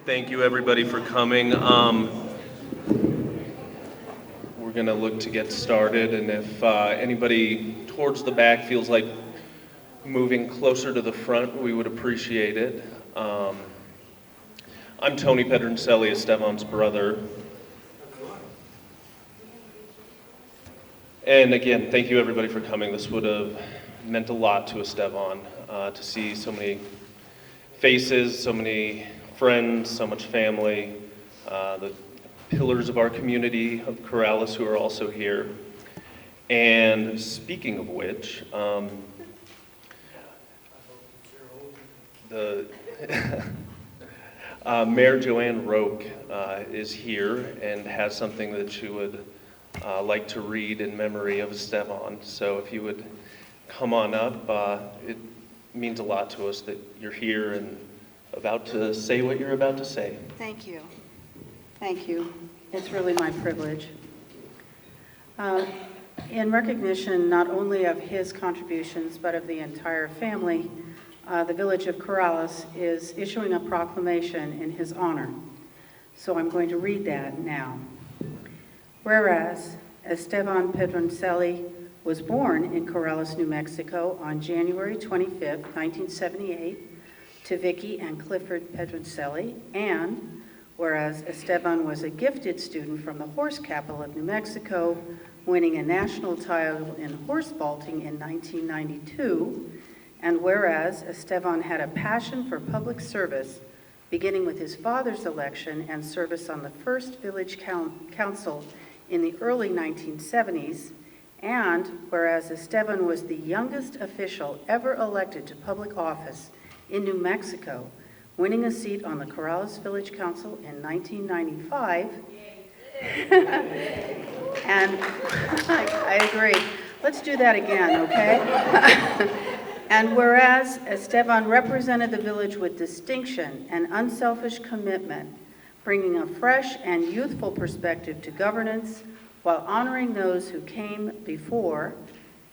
Thank you, everybody, for coming. We're going to look to get started, and if anybody towards the back feels like moving closer to the front, we would appreciate it. I'm Tony Pedroncelli, Estevan's brother. And again, thank you, everybody, for coming. This would have meant a lot to Estevan to see so many faces, so many friends, so much family, the pillars of our community of Corrales who are also here. And speaking of which, the Mayor Joanne Roque is here and has something that she would like to read in memory of Estevan. So if you would come on up, it means a lot to us that you're here and about to say what you're about to say. Thank you. Thank you. It's really my privilege. In recognition not only of his contributions, but of the entire family, the village of Corrales is issuing a proclamation in his honor. So I'm going to read that now. Whereas Estevan Pedroncelli was born in Corrales, New Mexico on January 25th, 1978, to Vicky and Clifford Pedroncelli, and whereas Estevan was a gifted student from the horse capital of New Mexico, winning a national title in horse vaulting in 1992, and whereas Estevan had a passion for public service, beginning with his father's election and service on the first village council in the early 1970s, and whereas Estevan was the youngest official ever elected to public office in New Mexico, winning a seat on the Corrales Village Council in 1995. And I agree. Let's do that again, okay? And whereas Estevan represented the village with distinction and unselfish commitment, bringing a fresh and youthful perspective to governance while honoring those who came before,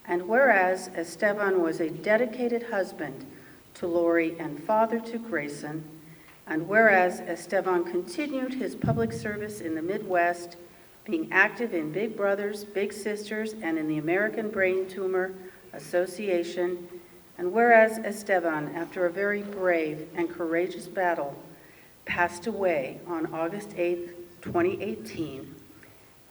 and whereas Estevan was a dedicated husband to Lori and father to Grayson, and whereas Estevan continued his public service in the Midwest, being active in Big Brothers, Big Sisters, and in the American Brain Tumor Association, and whereas Estevan, after a very brave and courageous battle, passed away on August 8th, 2018,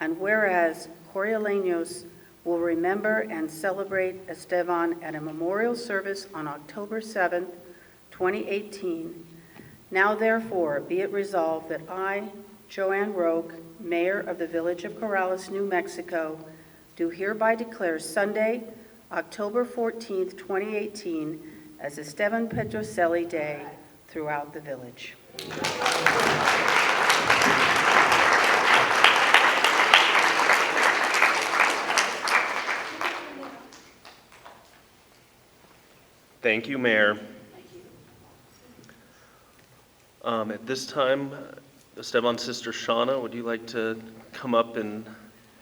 and whereas Corraleños will remember and celebrate Estevan at a memorial service on October 7th, 2018. Now therefore be it resolved that I, Joanne Roque, Mayor of the Village of Corrales, New Mexico, do hereby declare Sunday, October 14th, 2018 as Estevan Pedroncelli Day throughout the village. Thank you, Mayor. At this time, Estevan's sister Shauna, would you like to come up and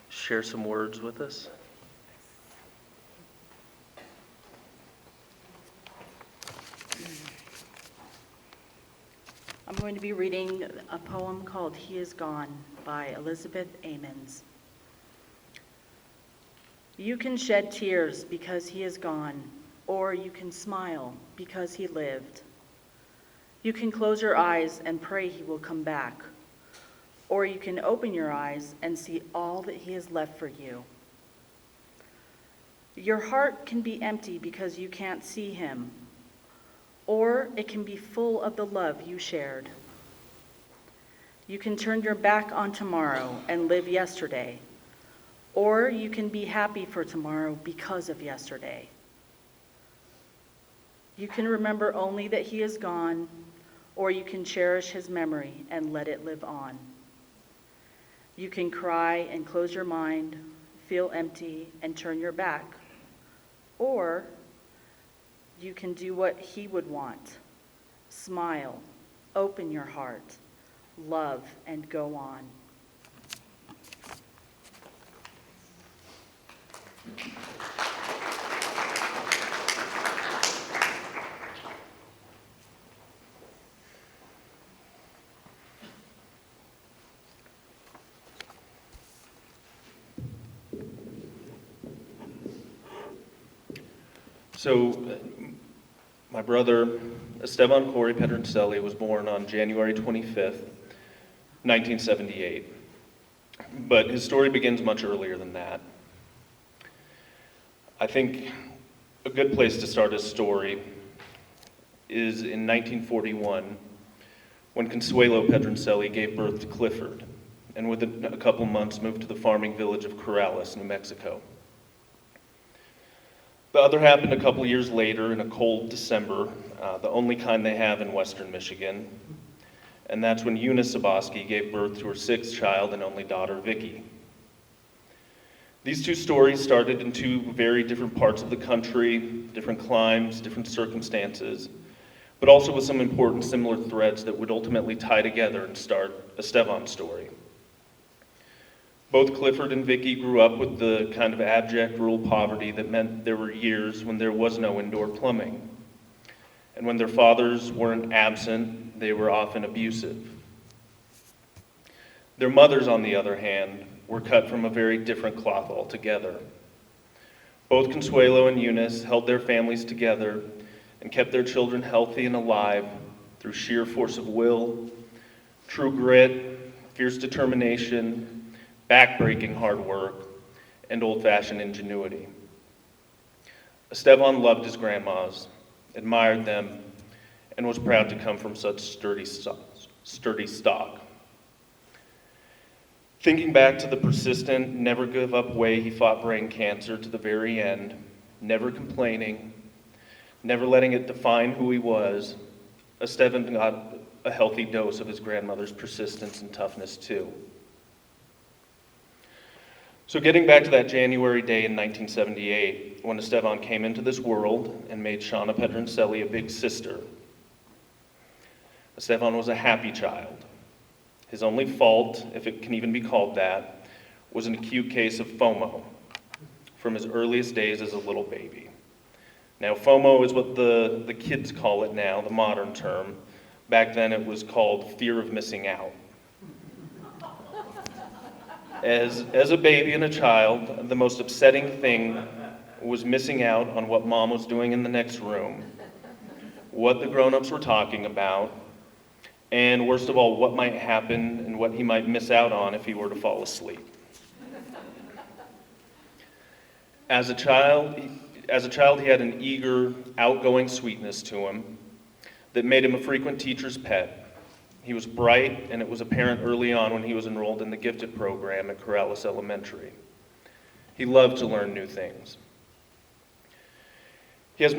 share some words with us? I'm going to be reading a poem called He Is Gone by Elizabeth Amons. You can shed tears because he is gone, or you can smile because he lived. You can close your eyes and pray he will come back, or you can open your eyes and see all that he has left for you. Your heart can be empty because you can't see him, or it can be full of the love you shared. You can turn your back on tomorrow and live yesterday, or you can be happy for tomorrow because of yesterday. You can remember only that he is gone, or you can cherish his memory and let it live on. You can cry and close your mind, feel empty and turn your back, or you can do what he would want. Smile, open your heart, love, and go on. My brother, Estevan Corey Pedroncelli, was born on January 25th, 1978. But his story begins much earlier than that. I think a good place to start his story is in 1941, when Consuelo Pedroncelli gave birth to Clifford, and within a couple months moved to the farming village of Corrales, New Mexico. The other happened a couple years later in a cold December, the only kind they have in western Michigan, and that's when Eunice Saboski gave birth to her sixth child and only daughter, Vicky. These two stories started in two very different parts of the country, different climes, different circumstances, but also with some important similar threads that would ultimately tie together and start Estevan's story. Both Clifford and Vicky grew up with the kind of abject rural poverty that meant there were years when there was no indoor plumbing. And when their fathers weren't absent, they were often abusive. Their mothers, on the other hand, were cut from a very different cloth altogether. Both Consuelo and Eunice held their families together and kept their children healthy and alive through sheer force of will, true grit, fierce determination, backbreaking hard work, and old-fashioned ingenuity. Estevan loved his grandmas, admired them, and was proud to come from such sturdy stock. Thinking back to the persistent, never give up way he fought brain cancer to the very end, never complaining, never letting it define who he was, Estevan got a healthy dose of his grandmother's persistence and toughness too. So getting back to that January day in 1978, when Estevan came into this world and made Shauna Pedroncelli a big sister, Estevan was a happy child. His only fault, if it can even be called that, was an acute case of FOMO from his earliest days as a little baby. Now, FOMO is what the kids call it now, the modern term. Back then it was called fear of missing out. As a baby and a child, the most upsetting thing was missing out on what mom was doing in the next room, what the grown-ups were talking about, and worst of all, what might happen and what he might miss out on if he were to fall asleep. As a child, he had an eager, outgoing sweetness to him that made him a frequent teacher's pet. He was bright, and it was apparent early on when he was enrolled in the gifted program at Corrales Elementary. He loved to learn new things. He had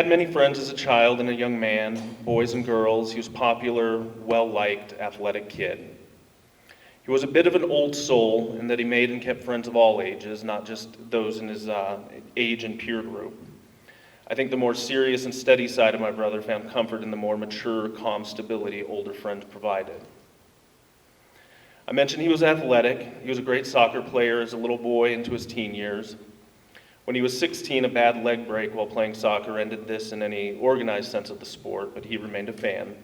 many friends as a child and a young man, boys and girls. He was a popular, well-liked, athletic kid. He was a bit of an old soul in that he made and kept friends of all ages, not just those in his age and peer group. I think the more serious and steady side of my brother found comfort in the more mature, calm stability older friends provided. I mentioned he was athletic. He was a great soccer player as a little boy into his teen years. When he was 16, a bad leg break while playing soccer ended this in any organized sense of the sport, but he remained a fan.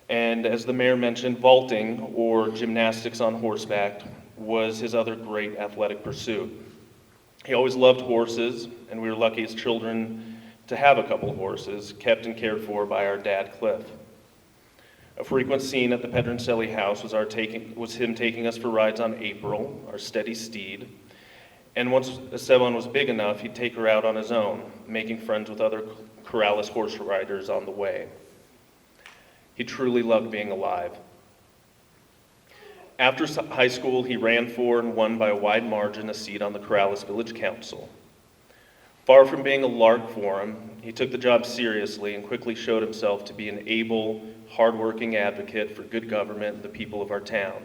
And as the mayor mentioned, vaulting, or gymnastics on horseback, was his other great athletic pursuit. He always loved horses, and we were lucky as children to have a couple horses, kept and cared for by our dad, Cliff. A frequent scene at the Pedroncelli house was him taking us for rides on April, our steady steed. And once Estevan was big enough, he'd take her out on his own, making friends with other Corrales horse riders on the way. He truly loved being alive. After high school, he ran for and won by a wide margin a seat on the Corrales Village Council. Far from being a lark for him, he took the job seriously and quickly showed himself to be an able, hardworking advocate for good government and the people of our town.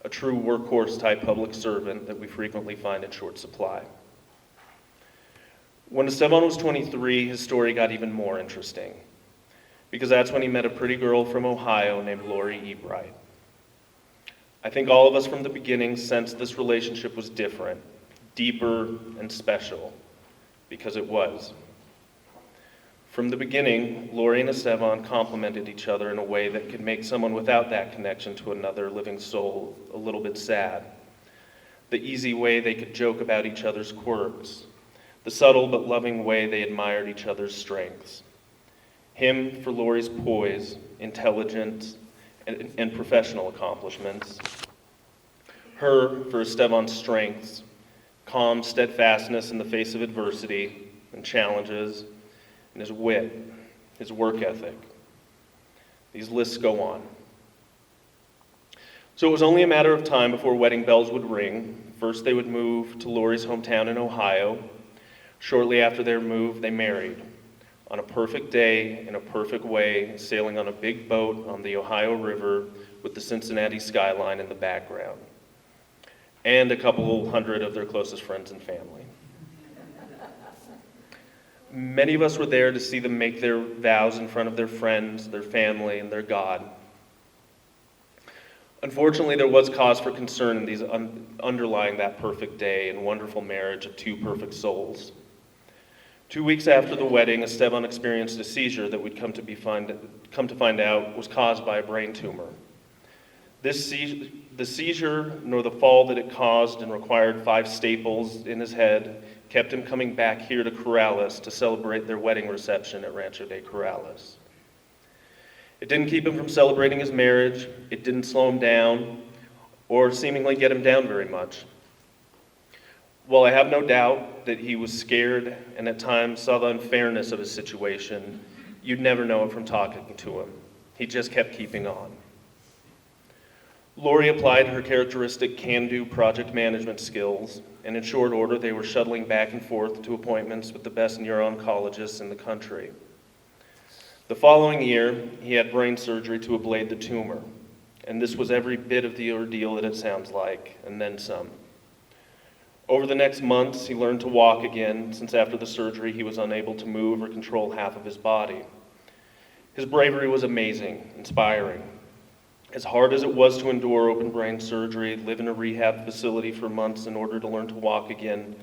A true workhorse-type public servant that we frequently find in short supply. When Estevan was 23, his story got even more interesting, because that's when he met a pretty girl from Ohio named Lori Ebright. I think all of us from the beginning sensed this relationship was different, deeper, and special, because it was. From the beginning, Lori and Estevan complemented each other in a way that could make someone without that connection to another living soul a little bit sad. The easy way they could joke about each other's quirks, the the subtle but loving way they admired each other's strengths. Him for Lori's poise, intelligence, and professional accomplishments. Her for Estevan's strengths, calm steadfastness in the face of adversity and challenges, and his wit, his work ethic. These lists go on. So it was only a matter of time before wedding bells would ring. First, they would move to Lori's hometown in Ohio. Shortly after their move, they married. On a perfect day, in a perfect way, sailing on a big boat on the Ohio River with the Cincinnati skyline in the background. And a couple hundred of their closest friends and family. Many of us were there to see them make their vows in front of their friends, their family, and their God. Unfortunately, there was cause for concern in these underlying that perfect day and wonderful marriage of two perfect souls. 2 weeks after the wedding, Estevan experienced a seizure that we'd come to find out was caused by a brain tumor. The seizure, nor the fall that it caused and required 5 staples in his head, kept him coming back here to Corrales to celebrate their wedding reception at Rancho de Corrales. It didn't keep him from celebrating his marriage, it didn't slow him down, or seemingly get him down very much. While I have no doubt that he was scared and at times saw the unfairness of his situation, you'd never know it from talking to him. He just kept keeping on. Lori applied her characteristic can-do project management skills, and in short order, they were shuttling back and forth to appointments with the best neuro-oncologists in the country. The following year, he had brain surgery to ablate the tumor, and this was every bit of the ordeal that it sounds like, and then some. Over the next months, he learned to walk again, since after the surgery, he was unable to move or control half of his body. His bravery was amazing, inspiring. As hard as it was to endure open brain surgery, live in a rehab facility for months in order to learn to walk again,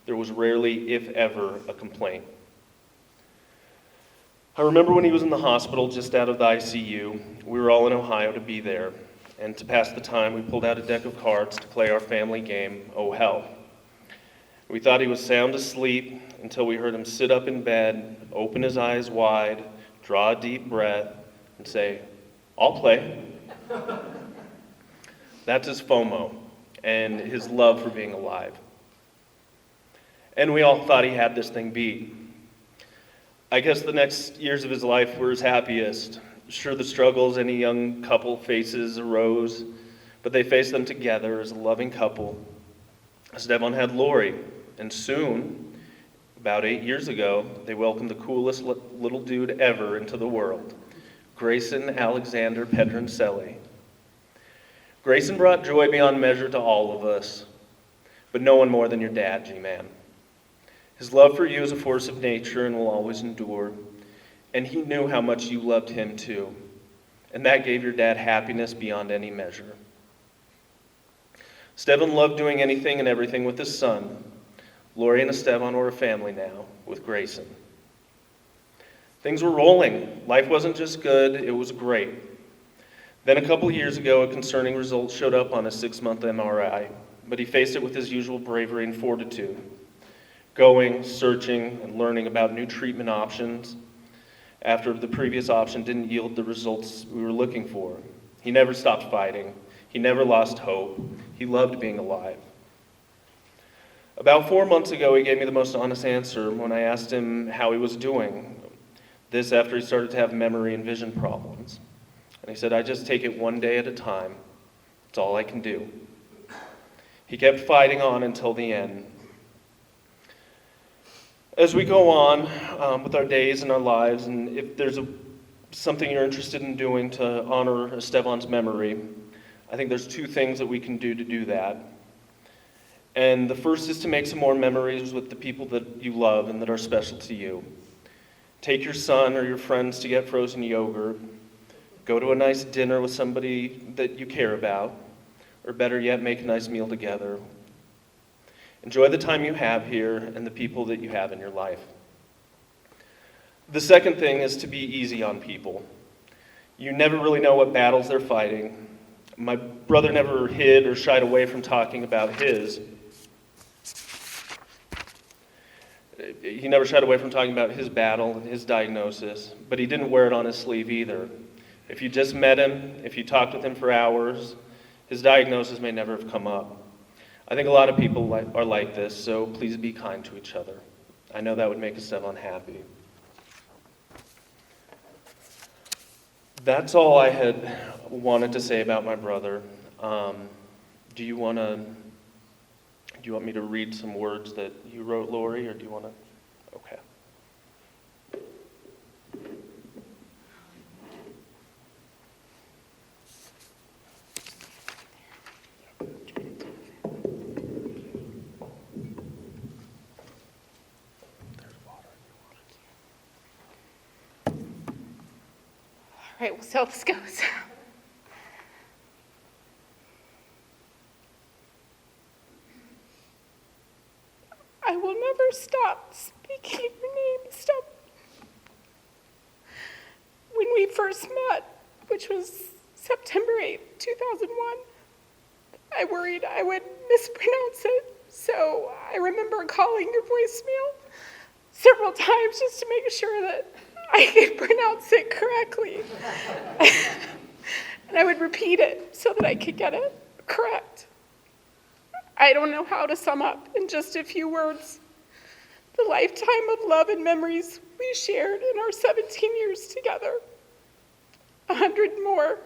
there was rarely, if ever, a complaint. I remember when he was in the hospital just out of the ICU, we were all in Ohio to be there, and to pass the time, we pulled out a deck of cards to play our family game, Oh Hell. We thought he was sound asleep until we heard him sit up in bed, open his eyes wide, draw a deep breath, and say, "I'll play." That's his FOMO and his love for being alive. And we all thought he had this thing beat. I guess the next years of his life were his happiest. Sure, the struggles any young couple faces arose, but they faced them together as a loving couple. Estevan had Lori, and soon, about 8 years ago, they welcomed the coolest little dude ever into the world, Grayson Alexander Pedroncelli. Grayson brought joy beyond measure to all of us, but no one more than your dad, G-Man. His love for you is a force of nature and will always endure, and he knew how much you loved him too, and that gave your dad happiness beyond any measure. Estevan loved doing anything and everything with his son. Lori and Estevan were a family now, with Grayson. Things were rolling. Life wasn't just good, it was great. Then a couple years ago, a concerning result showed up on his 6-month MRI, but he faced it with his usual bravery and fortitude. Going, searching, and learning about new treatment options after the previous option didn't yield the results we were looking for. He never stopped fighting. He never lost hope. He loved being alive. About 4 months ago, he gave me the most honest answer when I asked him how he was doing. This after he started to have memory and vision problems. And he said, "I just take it one day at a time. It's all I can do." He kept fighting on until the end. As we go on with our days and our lives, and if there's something you're interested in doing to honor Estevan's memory, I think there's 2 things that we can do to do that. And the first is to make some more memories with the people that you love and that are special to you. Take your son or your friends to get frozen yogurt. Go to a nice dinner with somebody that you care about. Or better yet, make a nice meal together. Enjoy the time you have here and the people that you have in your life. The second thing is to be easy on people. You never really know what battles they're fighting. My brother never hid or shied away from talking about his. he never shied away from talking about his battle and his diagnosis, but he didn't wear it on his sleeve either. If you just met him, if you talked with him for hours, his diagnosis may never have come up. I think a lot of people are like this, so please be kind to each other. I know that would make Estevan happy. That's all I had wanted to say about my brother. Do you want me to read some words that you wrote, Lori, or do you want to? Okay. All right, we'll see how this goes. I will never stop speaking your name, Step. When we first met, which was September 8th, 2001, I worried I would mispronounce it, so I remember calling your voicemail several times just to make sure that I could pronounce it correctly. And I would repeat it so that I could get it correct. I don't know how to sum up in just a few words the lifetime of love and memories we shared in our 17 years together. 100 more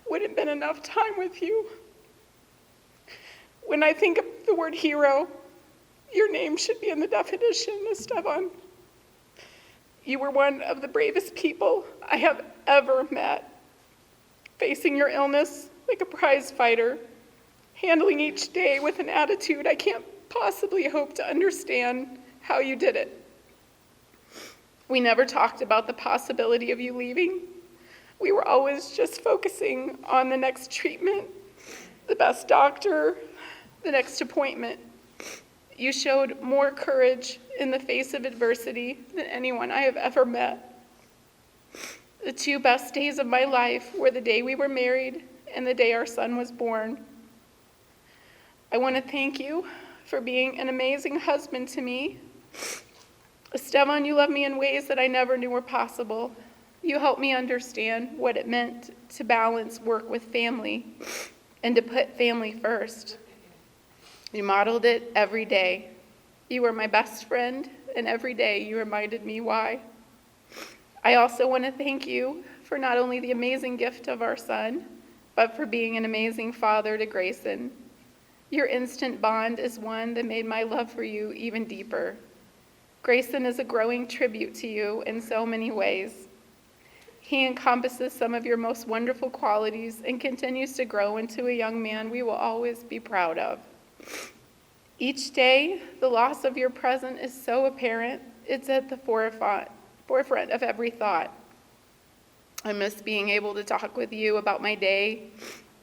wouldn't have been enough time with you. When I think of the word hero, your name should be in the definition, Estevan. You were one of the bravest people I have ever met, facing your illness like a prize fighter, handling each day with an attitude I can't possibly hope to understand how you did it. We never talked about the possibility of you leaving. We were always just focusing on the next treatment, the best doctor, the next appointment. You showed more courage in the face of adversity than anyone I have ever met. The two best days of my life were the day we were married and the day our son was born. I want to thank you for being an amazing husband to me. Estevan, you love me in ways that I never knew were possible. You helped me understand what it meant to balance work with family and to put family first. You modeled it every day. You were my best friend, and every day you reminded me why. I also want to thank you for not only the amazing gift of our son, but for being an amazing father to Grayson. Your instant bond is one that made my love for you even deeper. Grayson is a growing tribute to you in so many ways. He encompasses some of your most wonderful qualities and continues to grow into a young man we will always be proud of. Each day, the loss of your present is so apparent, it's at the forefront of every thought. I miss being able to talk with you about my day,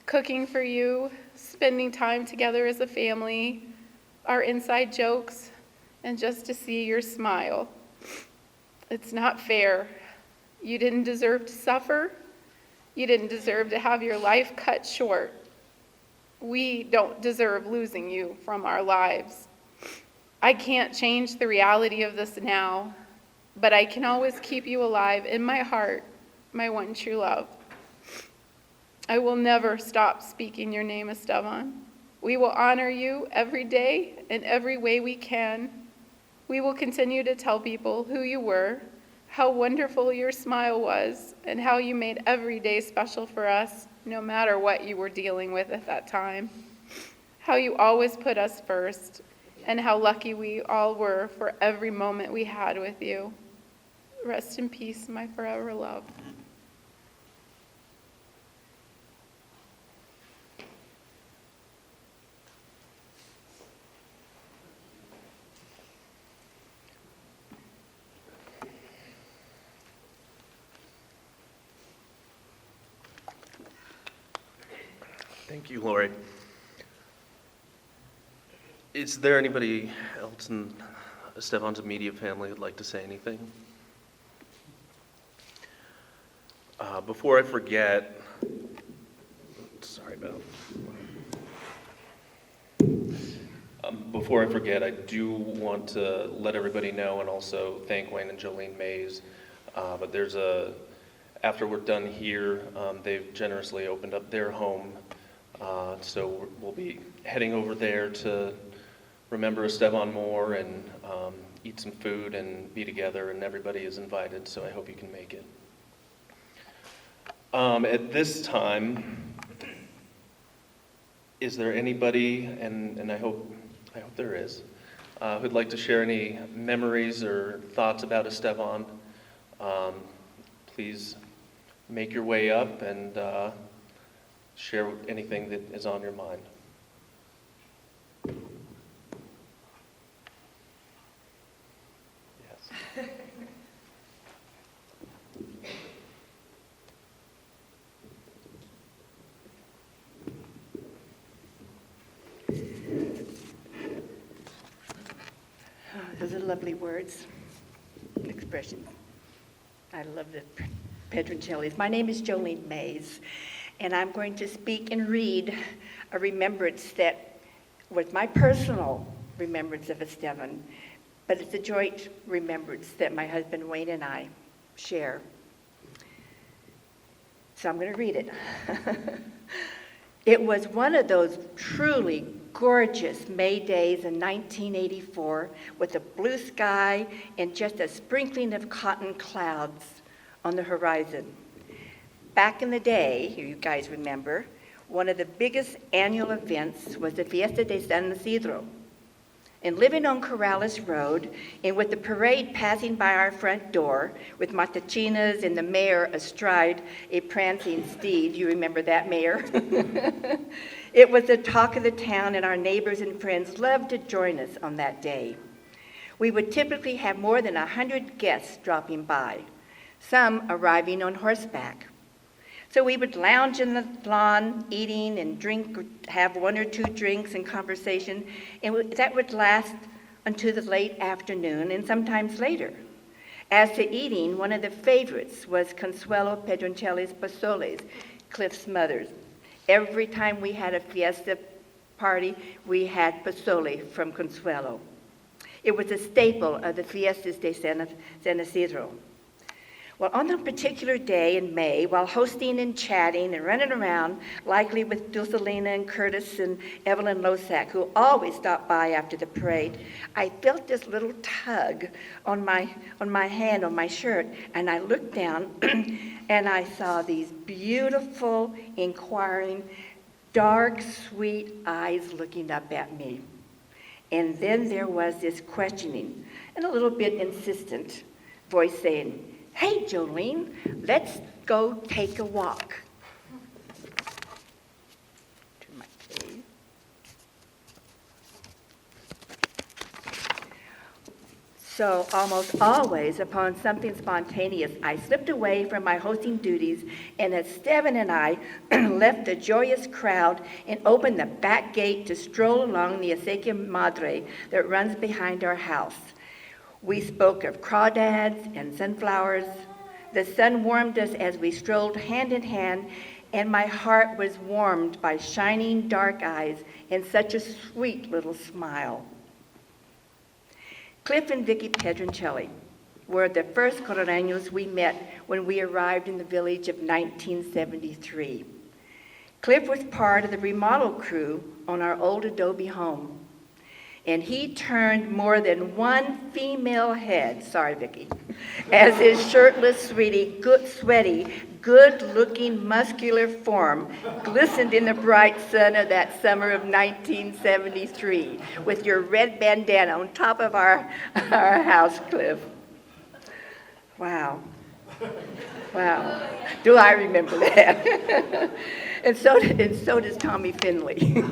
cooking for you, spending time together as a family, our inside jokes, and just to see your smile. It's not fair. You didn't deserve to suffer. You didn't deserve to have your life cut short. We don't deserve losing you from our lives. I can't change the reality of this now, but I can always keep you alive in my heart, my one true love. I will never stop speaking your name, Estevan. We will honor you every day in every way we can. We will continue to tell people who you were, how wonderful your smile was, and how you made every day special for us, no matter what you were dealing with at that time. How you always put us first, and how lucky we all were for every moment we had with you. Rest in peace, my forever love. Thank you, Lori. Is there anybody else in Estevan's immediate family who'd like to say anything? Before I forget, sorry about. before I forget, I do want to let everybody know and also thank Wayne and Jolene Mays. But after we're done here, they've generously opened up their home. So we'll be heading over there to remember Estevan more and eat some food and be together, and everybody is invited, so I hope you can make it. At this time, is there anybody, and I hope there is, who'd like to share any memories or thoughts about Estevan? Please make your way up and share anything that is on your mind. Yes. Those are lovely words, expressions. I love the Pedroncellis. My name is Jolene Mays, and I'm going to speak and read a remembrance that was my personal remembrance of Estevan, but it's a joint remembrance that my husband Wayne and I share. So I'm going to read it. It was one of those truly gorgeous May days in 1984 with a blue sky and just a sprinkling of cotton clouds on the horizon. Back in the day, you guys remember, one of the biggest annual events was the Fiesta de San Isidro. And living on Corrales Road, and with the parade passing by our front door, with matachinas and the mayor astride a prancing steed, you remember that, Mayor? It was the talk of the town, and our neighbors and friends loved to join us on that day. We would typically have more than 100 guests dropping by, some arriving on horseback. So we would lounge in the lawn, eating and have one or two drinks and conversation, and that would last until the late afternoon and sometimes later. As to eating, one of the favorites was Consuelo Pedroncelli's pozoles, Cliff's mother's. Every time we had a fiesta party, we had pozole from Consuelo. It was a staple of the Fiestas de San Isidro. Well, on a particular day in May, while hosting and chatting and running around, likely with Dulcelina and Curtis and Evelyn Losack, who always stopped by after the parade, I felt this little tug on my hand, on my shirt, and I looked down and I saw these beautiful, inquiring, dark, sweet eyes looking up at me. And then there was this questioning and a little bit insistent voice saying, "Hey, Jolene, let's go take a walk." Turn my page. So almost always, upon something spontaneous, I slipped away from my hosting duties, and Estevan and I left the joyous crowd and opened the back gate to stroll along the Acequia Madre that runs behind our house. We spoke of crawdads and sunflowers. The sun warmed us as we strolled hand in hand, and my heart was warmed by shining dark eyes and such a sweet little smile. Cliff and Vicky Pedroncelli were the first Correños we met when we arrived in the village of 1973. Cliff was part of the remodel crew on our old adobe home. And he turned more than one female head, sorry, Vicky, as his shirtless, sweaty, good-looking, muscular form glistened in the bright sun of that summer of 1973 with your red bandana on top of our house, Cliff. Wow. Do I remember that? and so does Tommy Finley.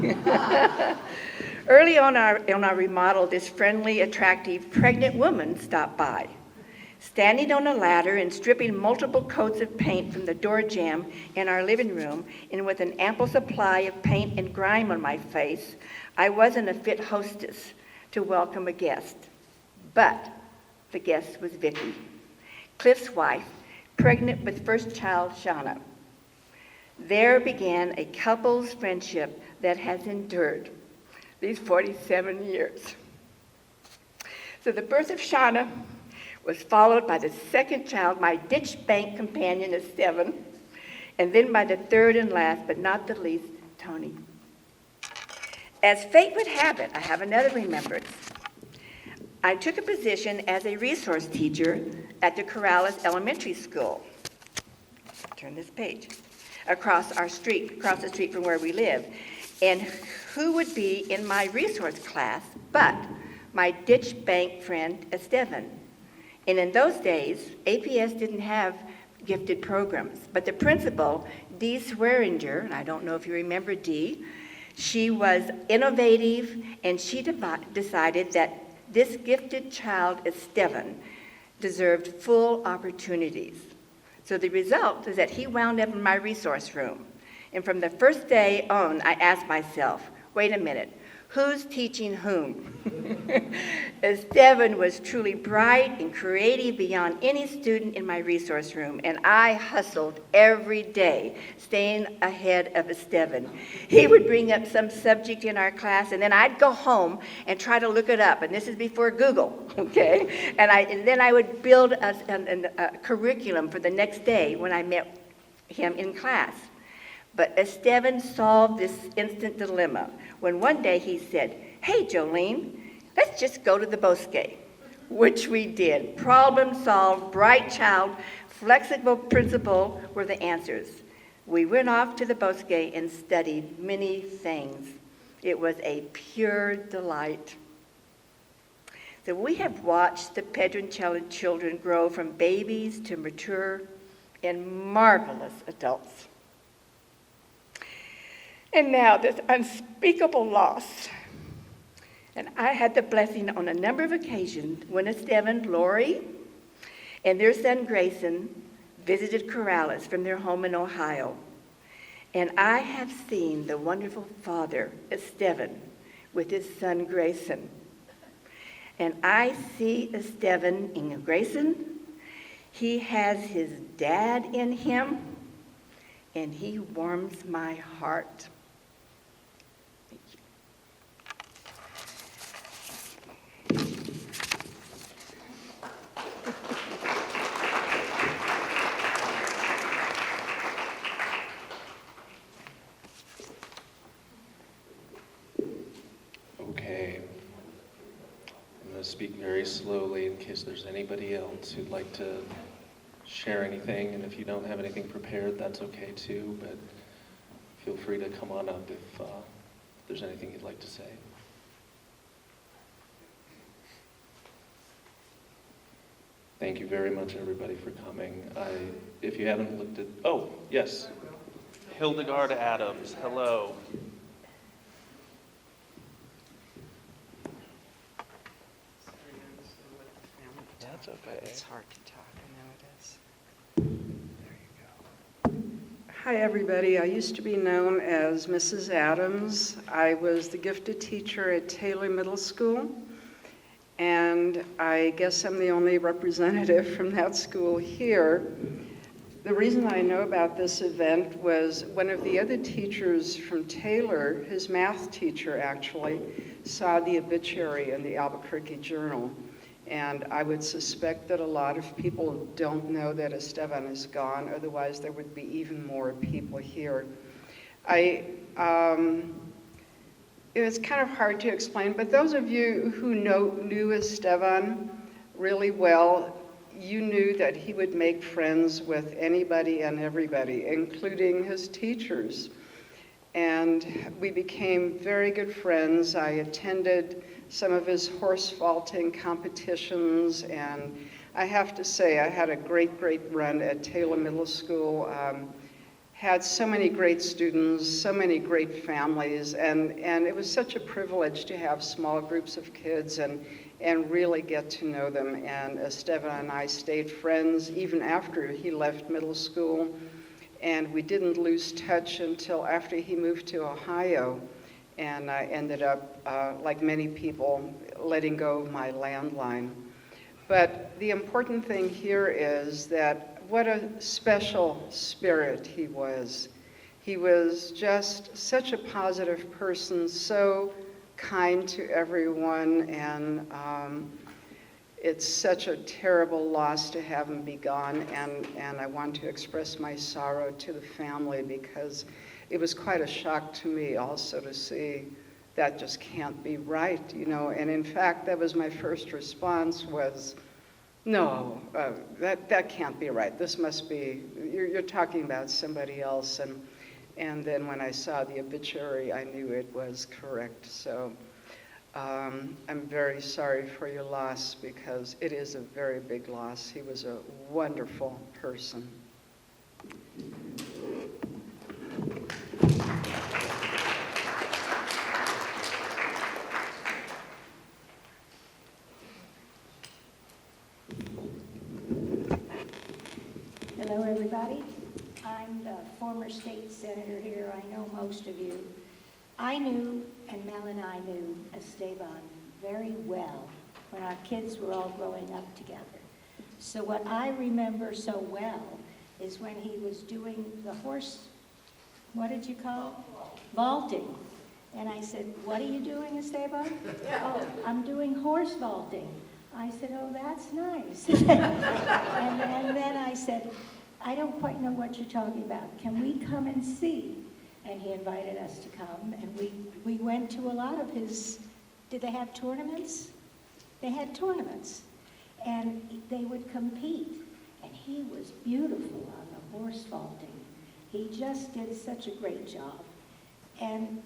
Early on our remodel, this friendly, attractive, pregnant woman stopped by. Standing on a ladder and stripping multiple coats of paint from the door jamb in our living room, and with an ample supply of paint and grime on my face, I wasn't a fit hostess to welcome a guest. But the guest was Vicky, Cliff's wife, pregnant with first child, Shauna. There began a couple's friendship that has endured. these 47 years. So the birth of Shauna was followed by the second child, my ditch bank companion, Estevan, and then by the third and last, but not the least, Tony. As fate would have it, I have another remembrance. I took a position as a resource teacher at the Corrales Elementary School. Turn this page. Across the street from where we live. And who would be in my resource class but my ditch bank friend, Estevan. And in those days, APS didn't have gifted programs, but the principal, Dee Swearinger, and I don't know if you remember Dee, she was innovative, and she decided that this gifted child, Estevan, deserved full opportunities. So the result is that he wound up in my resource room. And from the first day on, I asked myself, wait a minute, who's teaching whom? Estevan was truly bright and creative beyond any student in my resource room, and I hustled every day, staying ahead of Estevan. He would bring up some subject in our class, and then I'd go home and try to look it up, and this is before Google, okay? And then I would build a curriculum for the next day when I met him in class. But Estevan solved this instant dilemma when one day he said, hey, Jolene, let's just go to the bosque, which we did. Problem solved, bright child, flexible principal were the answers. We went off to the bosque and studied many things. It was a pure delight. So we have watched the Pedroncelli children grow from babies to mature and marvelous adults. And now this unspeakable loss. And I had the blessing on a number of occasions when Estevan, Lori, and their son Grayson visited Corrales from their home in Ohio. And I have seen the wonderful father, Estevan, with his son Grayson. And I see Estevan in Grayson. He has his dad in him, and he warms my heart. Okay. I'm going to speak very slowly in case there's anybody else who'd like to share anything, and if you don't have anything prepared, that's okay too, but feel free to come on up if there's anything you'd like to say. Thank you very much, everybody, for coming. If you haven't looked at, oh, yes, Hildegard Adams, hello. That's okay. It's hard to talk, I know it is. There you go. Hi, everybody. I used to be known as Mrs. Adams. I was the gifted teacher at Taylor Middle School, and I guess I'm the only representative from that school here. The reason I know about this event was one of the other teachers from Taylor, his math teacher actually, saw the obituary in the Albuquerque Journal. And I would suspect that a lot of people don't know that Estevan is gone, otherwise there would be even more people here. It was kind of hard to explain, but those of you who knew Estevan really well, you knew that he would make friends with anybody and everybody, including his teachers. And we became very good friends. I attended some of his horse vaulting competitions, and I have to say I had a great run at Taylor Middle School. Had so many great students, so many great families, and it was such a privilege to have small groups of kids and really get to know them. And Estevan and I stayed friends even after he left middle school, and we didn't lose touch until after he moved to Ohio. And I ended up, like many people, letting go of my landline. But the important thing here is that what a special spirit he was. He was just such a positive person, so kind to everyone, and it's such a terrible loss to have him be gone, and I want to express my sorrow to the family, because it was quite a shock to me also to see that just can't be right, you know. And in fact, that was my first response was, no, that can't be right. This must be, you're talking about somebody else. And then when I saw the obituary, I knew it was correct. So I'm very sorry for your loss, because it is a very big loss. He was a wonderful person. Hello, everybody. I'm the former state senator here. I know most of you. I knew, and Mel and I knew, Estevan very well when our kids were all growing up together. So what I remember so well is when he was doing the horse, what did you call it? Vaulting. And I said, what are you doing, Estevan? Oh, I'm doing horse vaulting. I said, oh, that's nice. and then I said, I don't quite know what you're talking about. Can we come and see? And he invited us to come, and we went to a lot of his, did they have tournaments? They had tournaments, and they would compete, and he was beautiful on the horse vaulting. He just did such a great job. And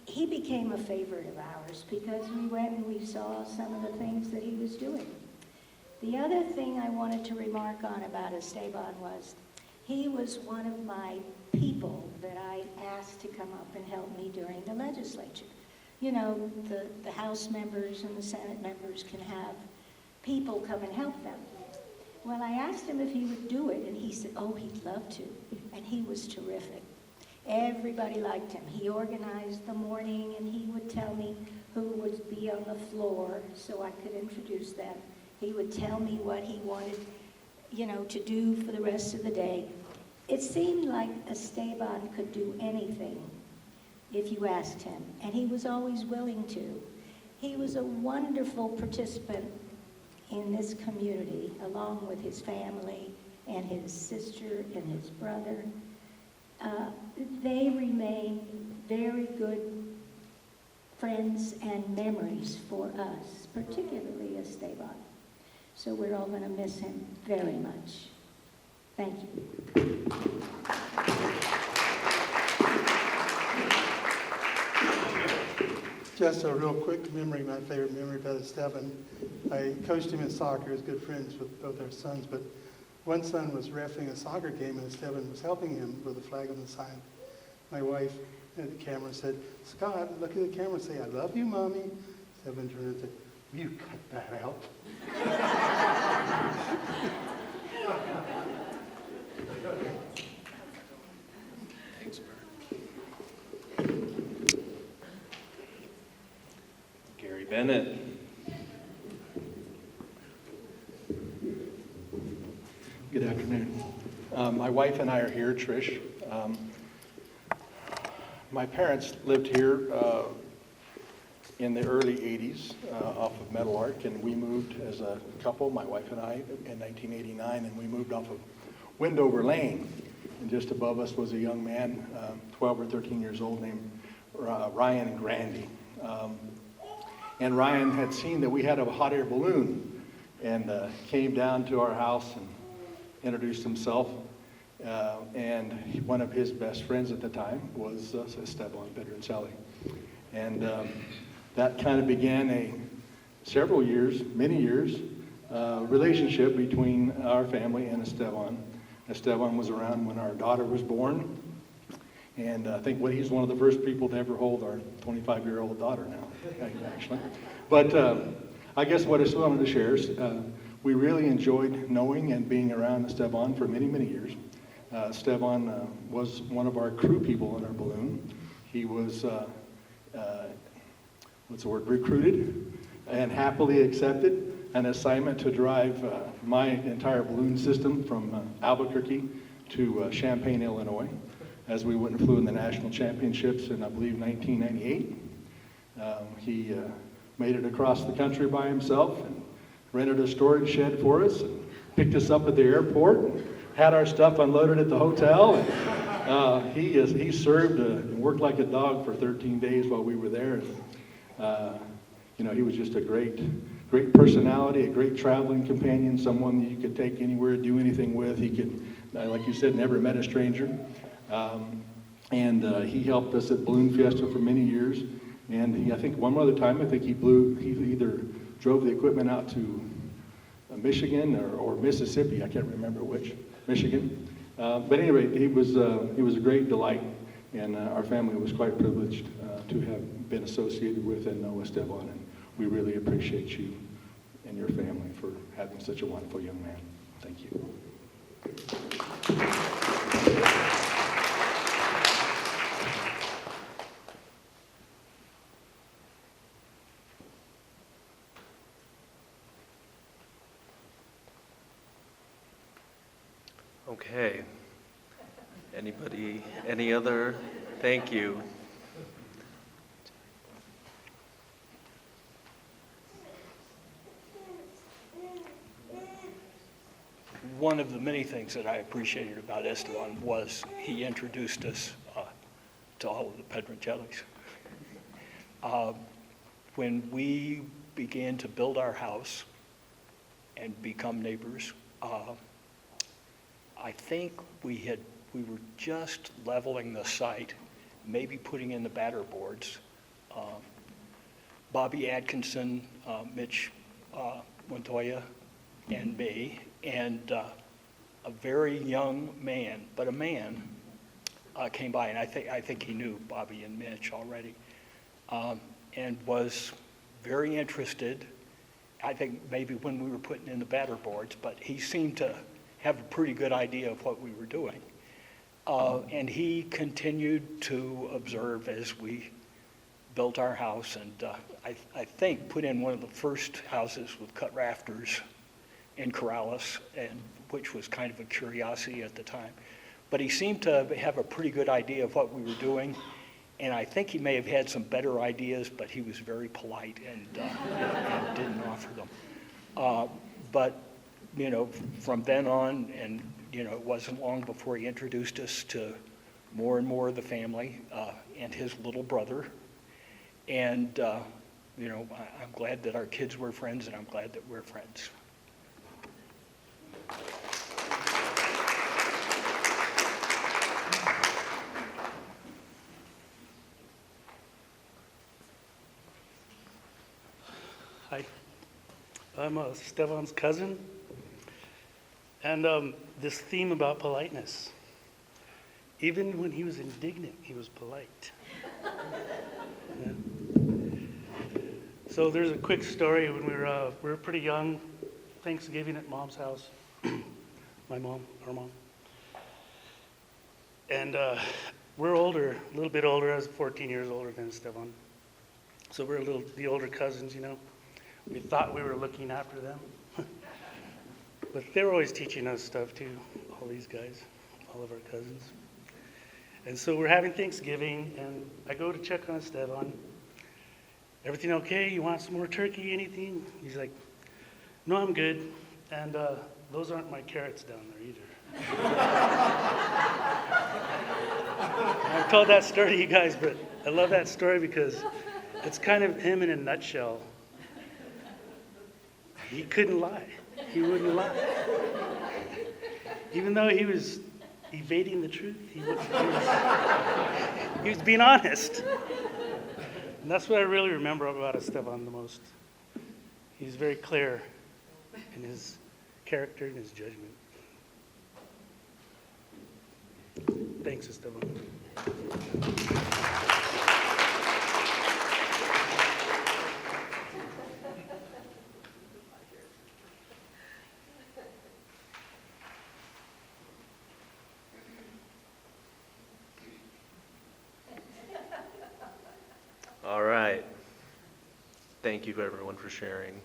he became a favorite of ours because we went and we saw some of the things that he was doing. The other thing I wanted to remark on about Estevan was he was one of my people that I asked to come up and help me during the legislature. You know, the House members and the Senate members can have people come and help them. Well, I asked him if he would do it, and he said, oh, he'd love to, and he was terrific. Everybody liked him. He organized the morning, and he would tell me who would be on the floor so I could introduce them. He would tell me what he wanted, you know, to do for the rest of the day. It seemed like Estevan could do anything if you asked him, and he was always willing to. He was a wonderful participant in this community, along with his family and his sister and his brother. They remain very good friends and memories for us, particularly Estevan. So we're all going to miss him very much. Thank you. Just a real quick memory, my favorite memory about Estevan. I coached him in soccer, was good friends with both our sons, but one son was reffing a soccer game and Estevan was helping him with a flag on the side. My wife at the camera said, Scott, look at the camera and say, I love you, Mommy. Estevan turned and said, you cut that out. Thanks, Bert. Gary Bennett. Good afternoon. My wife and I are here, Trish. My parents lived here in the early 80s off of Metal Arc, and we moved as a couple, my wife and I, in 1989, and we moved off of Windover Lane. And just above us was a young man, 12 or 13 years old, named Ryan Grandy. And Ryan had seen that we had a hot air balloon and came down to our house and introduced himself. And one of his best friends at the time was Estevan Pedroncelli. And that kind of began a several years, many years, relationship between our family and Estevan. Estevan was around when our daughter was born. And I think he's one of the first people to ever hold our 25-year-old daughter now, actually. But I guess what I still wanted to share is we really enjoyed knowing and being around Estevan for many, many years. Estevan was one of our crew people in our balloon. He was, recruited and happily accepted an assignment to drive my entire balloon system from Albuquerque to Champaign, Illinois, as we went and flew in the national championships in, I believe, 1998. He made it across the country by himself and rented a storage shed for us and picked us up at the airport and had our stuff unloaded at the hotel. And, he served and worked like a dog for 13 days while we were there. And, he was just a great personality, a great traveling companion, someone that you could take anywhere, do anything with. He could, like you said, never met a stranger. He helped us at Balloon Fiesta for many years. And I think one other time, he either drove the equipment out to Michigan or Mississippi. I can't remember which. Michigan. But anyway, he was a great delight, and our family was quite privileged to have been associated with and know Estevan. And we really appreciate you and your family for having such a wonderful young man. Thank you. Okay. Anybody, any other? Thank you. One of the many things that I appreciated about Estevan was he introduced us to all of the Pedroncellis. When we began to build our house and become neighbors, I think we were just leveling the site, maybe putting in the batter boards. Bobby Atkinson, Mitch Montoya, and me, and a very young man, but a man, came by, and I think he knew Bobby and Mitch already, and was very interested. I think maybe when we were putting in the batter boards, but he seemed to have a pretty good idea of what we were doing. And he continued to observe as we built our house, and I think put in one of the first houses with cut rafters in Corrales, and which was kind of a curiosity at the time. But he seemed to have a pretty good idea of what we were doing, and I think he may have had some better ideas, but he was very polite and didn't offer them. But from then on, and it wasn't long before he introduced us to more and more of the family and his little brother. And I'm glad that our kids were friends, and I'm glad that we're friends. Hi, I'm Estevan's cousin, and this theme about politeness. Even when he was indignant, he was polite. Yeah. So there's a quick story when we were pretty young, Thanksgiving at Mom's house, our mom. And we're older, a little bit older. I was 14 years older than Estevan. So we're the older cousins, We thought we were looking after them. But they were always teaching us stuff too, all these guys, all of our cousins. And so we're having Thanksgiving, and I go to check on Estevan. Everything okay? You want some more turkey, anything? He's like, no, I'm good. And those aren't my carrots down there either. I've told that story to you guys, but I love that story because it's kind of him in a nutshell. He couldn't lie. He wouldn't lie. Even though he was evading the truth, he was being honest. And that's what I really remember about Estevan the most. He's very clear in his character and his judgment. Thanks, Estevan. All right. Thank you, everyone, for sharing.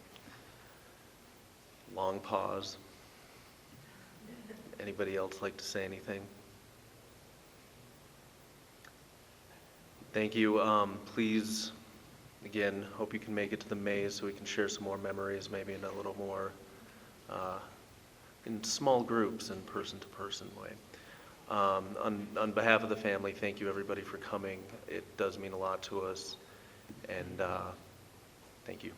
Long pause. Anybody else like to say anything? Thank you. Please Again, hope you can make it to the maze so we can share some more memories, maybe in a little more, in small groups and person-to-person way. On behalf of the family, thank you everybody for coming. It does mean a lot to us, and thank you.